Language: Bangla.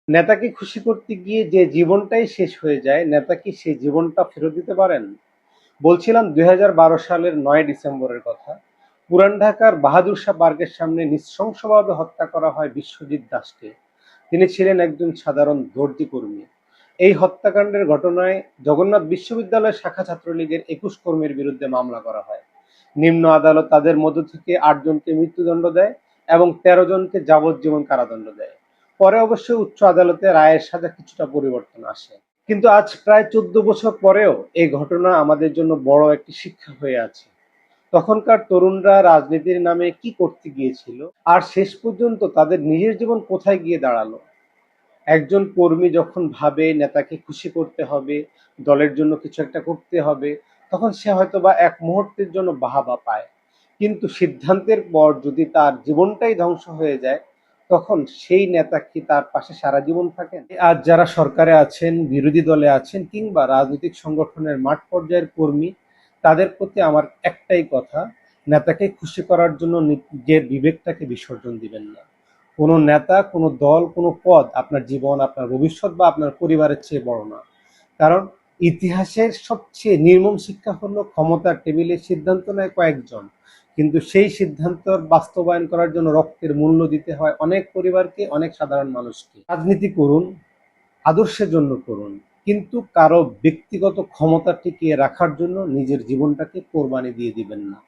নেতাকে খুশি করতে গিয়ে যে জীবনটাই শেষ হয়ে যায়, নেতা কি সেই জীবনটা ফেরত দিতে পারেন? বলছিলাম ২০১২ সালের ৯ ডিসেম্বরের কথা। পুরান ঢাকার বাহাদুর শাহ পার্কের সামনে নৃশংসভাবে হত্যা করা হয় বিশ্বজিৎ দাসকে। তিনি ছিলেন একজন সাধারণ দর্জি কর্মী। এই হত্যাকাণ্ডের ঘটনায় জগন্নাথ বিশ্ববিদ্যালয় শাখা ছাত্রলীগের ২১ কর্মীর বিরুদ্ধে মামলা করা হয়। নিম্ন আদালত তাদের মধ্য থেকে ৮ জনকে মৃত্যুদণ্ড দেয় এবং ১৩ জনকে যাবজ্জীবন কারাদণ্ড দেয়। পরে অবশ্য উচ্চ আদালতে রায়ের সাজা কিছুটা পরিবর্তন আসে। কিন্তু আজ প্রায় ১৪ বছর পরেও এই ঘটনা আমাদের জন্য বড় একটি শিক্ষা হয়ে আছে। তখনকার তরুণরা রাজনীতির নামে কি করতে গিয়েছিল, আর শেষ পর্যন্ত তাদের নিজের জীবন কোথায় গিয়ে দাঁড়ালো। একজন কর্মী যখন ভাবে নেতাকে খুশি করতে হবে, দলের জন্য কিছু একটা করতে হবে, তখন সে হয়তোবা এক মুহূর্তের জন্য বাহবা পায়। কিন্তু সিদ্ধান্তের পর যদি তার জীবনটাই ধ্বংস হয়ে যায়, তখন সেই নেতা কি তার পাশে সারা জীবন থাকেন? আজ যারা সরকারে আছেন, বিরোধী দলে আছেন, কিংবা রাজনৈতিক সংগঠনের মাঠ পর্যায়ের কর্মী, তাদের প্রতি আমার একটাই কথা: নেতাকে খুশি করার জন্য নিজের বিবেকটাকে বিসর্জন দিবেন না। কোনো নেতা, কোনো দল, কোনো পদ আপনার জীবন, আপনার ভবিষ্যৎ বা আপনার পরিবারের চেয়ে বড় না। কারণ ইতিহাসের সবচেয়ে নির্মম শিক্ষা হলো ক্ষমতার টেবিলে সিদ্ধান্ত নেয় কয়েকজন, কিন্তু সেই সিদ্ধান্ত বাস্তবায়ন করার জন্য রক্তের মূল্য দিতে হয় অনেক পরিবারকে, অনেক সাধারণ মানুষকে। রাজনীতি করুন, আদর্শের জন্য করুন, কিন্তু কারো ব্যক্তিগত ক্ষমতা টিকিয়ে রাখার জন্য নিজের জীবনটাকে কোরবানি দিয়ে দিবেন না।